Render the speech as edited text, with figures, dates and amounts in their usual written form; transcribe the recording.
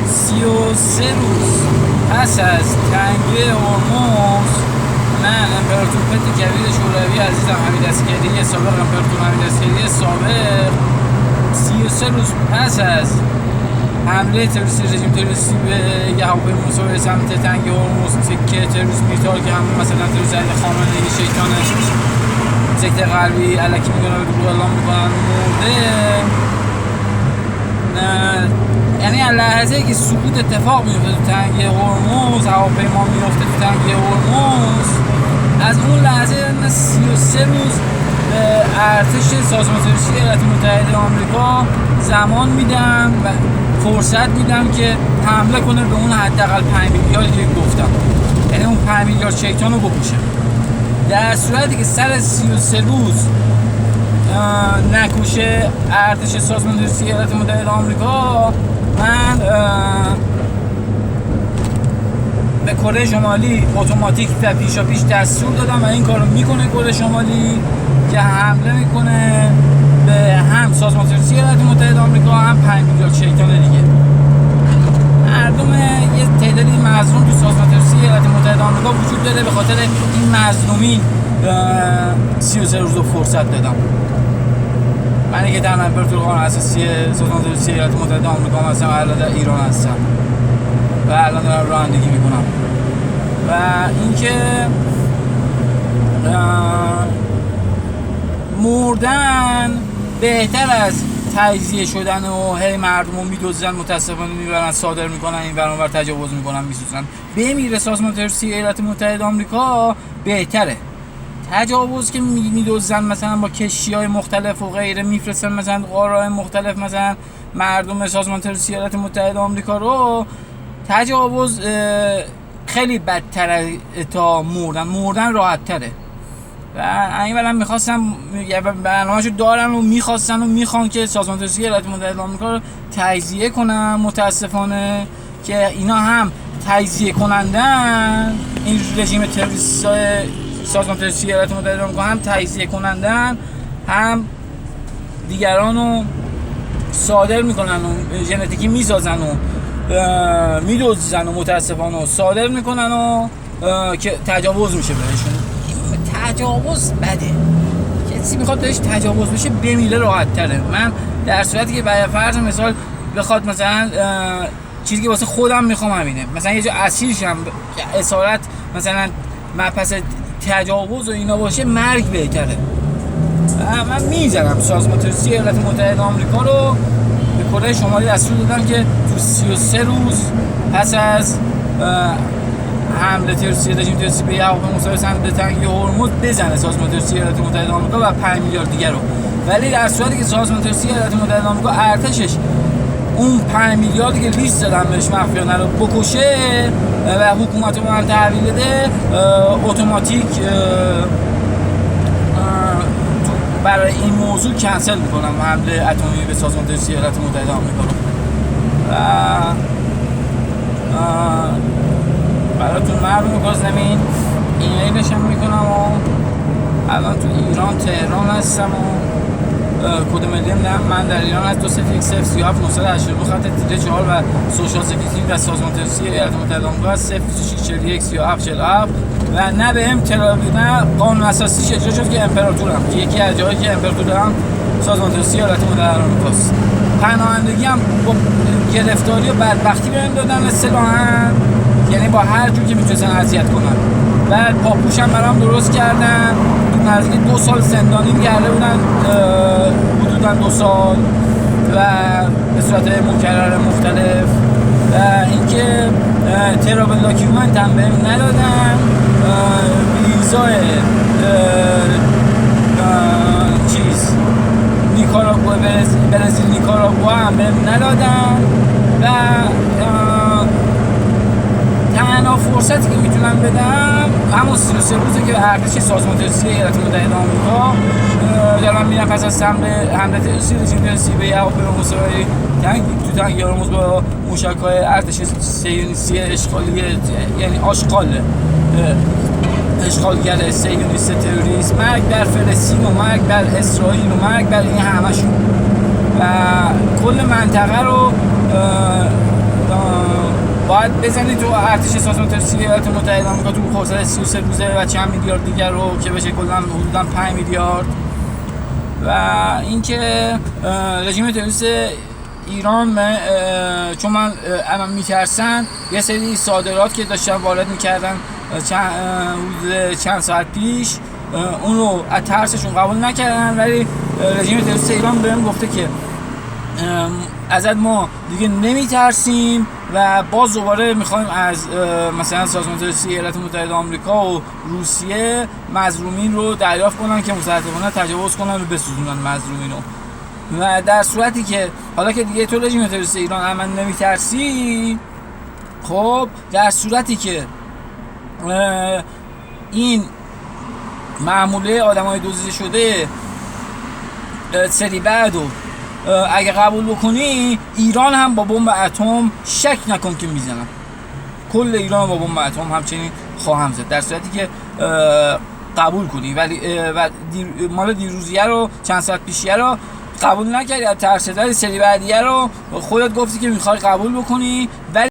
33 روز پس از تنگی هرمز من امپراتور پت کبیر شوروی عزیزم حمید اسکری سابق امپراتور حمید اسکری سابق 33 روز پس از حمله تروریستی رژیم تروریستی به هواپیما مسافر سمت تنگ هرمز که تروریست میتار که همون مثلا تروریست علی خامنه‌ای شیطان سکته قلبی الکی میکنه به دروغ اعلام میکنن مرده. یعنی لحظه که سقوط اتفاق میفته تو تنگه هرمز، هواپیما میفته تو تنگه هرمز، از اون لحظه 33 روز به ارتش سازمان تروریستی ایالات متحده آمریکا زمان میدم و فرصت میدم که حمله کنه به اون حداقل 5 میلیاردی که گفتم، یعنی اون 5 میلیارد شیطان رو بکشه. در صورتی که سر 33 روز نکشه ارتش سازمان تروریستی ایالات متحده آمریکا، من به کره شمالی اتوماتیک و پیشاپیش دستور دادم و این کارو میکنه کره شمالی که حمله میکنه به هم سازمان تروریستی ایالات متحده آمریکا هم 5 میلیارد شیطان دیگه. مردم یه تعدادی مظلوم تو سازمان تروریستی ایالات متحده آمریکا وجود داره، به خاطر این مظلومی 33 روز رو فرصت دادم. من که در امپراتور قانون اساسی سازمان تروریستی ایالات متحده آمریکا هستم و الان در ایران هستم و الان دارم رانندگی میکنم و اینکه مردن بهتر از تجزیه شدن و هی مردم رو میدوزن، متاسفانه میبرن صادر میکنن، این برانور تجاوز میکنن، میسوزن. بمیره سازمان تروریستی ایالات متحده آمریکا بهتره. تجاوز که میدوزن مثلا با کشتی‌های مختلف و غیره میفرستن مثلا قاره‌های مختلف مثلا مردم سازمان تروریستی ایالات متحده آمریکا رو، تجاوز خیلی بدتره تا مردن راحت تره. و این برام میخواستم برنامه‌شو دارن و میخواستن و میخوان که سازمان تروریستی ایالات متحده آمریکا رو تجزیه کنن. متاسفانه که اینا هم تجزیه کنندن، این رژیم تروریست سازمان تروریستی ایالات متحده آمریکا هم تجزیه کنندن، هم دیگرانو صادر میکنن و ژنتیکی میسازن و میدوزن و متاسفانه صادر میکنن و که تجاوز میشه بهشون. تجاوز بده، کسی میخواد بهش تجاوز بشه بمیره راحت تره. من در صورتی که برای فرض مثال بخواد مثلا چیزی که واسه خودم میخوام همینه، مثلا یه جا اسیر شم اسارت مثلا پس تجاوز و اینا باشه، مرگ بهتره. من میزنم سازمان تروریستی ایالات متحده آمریکا رو به کره شمالی دستور دادم که تو 33 روز پس از حمله تروریستی رژیم تروریستی به هواپیما مسافر سمت تنگی هرمز بزنه سازمان تروریستی ایالات متحده آمریکا و 5 میلیارد دیگر رو. ولی در صورتی که سازمان تروریستی ایالات متحده آمریکا ارتشش اون 5 میلیاردی که لیست دادن بهش مخفیانه رو بکشه و حکومت رو من تحویل بده، اتوماتیک برای این موضوع کنسل میکنم حمله اتمی به سازمان تروریستی ایالات متحده آمریکا رو. و براتون مردم کازمین ایمیلش هم میکنم و الان تو ایران تهران هستم و کد ملی من در ایران از 201037 982 خط تیره 4 و سوشال سکیوریتی و سازمان تروریستی ایالات متحده آمریکا 0641 3747 و نه به هم نه قانون اساسیش اجرا شد که امپراتورم، که یکی از جایی که امپراتورم سازمان تروریستی ایالات متحده آمریکاست. پناهندگی هم با گرفتاری و بدبختی بهم دادن اصطلاحاً، یعنی با هر جور که میتونستن اذیت کنن. بعد پاپوشم برام درست کردن، نزدیک 2 سال زندانی کرده بودن، حدوداً 2 سال و به صورت مکرر مختلف. و اینکه ترابل داکیومنت هم بهم ندادن، ویزای نیکاراگوآ برزیل نیکاراگوآ هم بهم ندادن و تنها فرصتی که میتونم بدم همون 33 روزه که ارتش سازمان تروریستی ایالات متحده آمریکا دارن میرن پس از حمله تروریستی به هواپیما مسافر تو تنگی هرمز با موشک‌های ارتش صهیونیستی اشغالی، یعنی اشغالگر صهیونیست تروریست، مرگ بر فلسطین و مرگ بر اسرائیل و مرگ بر این همشون و کل منطقه رو باید بزنی تو ارتش سازمان تروریستی ایالات متحده آمریکا تو فرصت 33 روزه و چند میلیارد دیگر رو که بشه کلا حدوداً 5 میلیارد. و اینکه رژیم تروریست ایران چون من میترسن یه سری صادرات که داشتن وارد میکردن چند ساعت پیش اون رو از ترسشون قبول نکردن، ولی رژیم تروریست ایران بهم گفته که ازت ما دیگه نمیترسیم و باز دوباره میخوایم از مثلا سازمان تروریستی ایالات متحده آمریکا و روسیه مظلومین رو دریافت کنن که متاسفانه تجاوز کنن و بسوزونن مظلومین رو. و در صورتی که حالا که دیگه تو رژیم تروریستی ایران از من نمیترسی، خب در صورتی که این معموله آدمای دزدیده شده سری بعدو اگه قبول بکنی، ایران هم با بمب اتم شک نکن که میزنم، کل ایران با بمب اتم همچنین خواهم زد در صورتی که قبول کنی. ولی مال دیروزیه رو چند ساعت پیشیه رو قبول نکردی، از ترس داری سری بعدیه رو خودت گفتی که میخوای قبول بکنی، ولی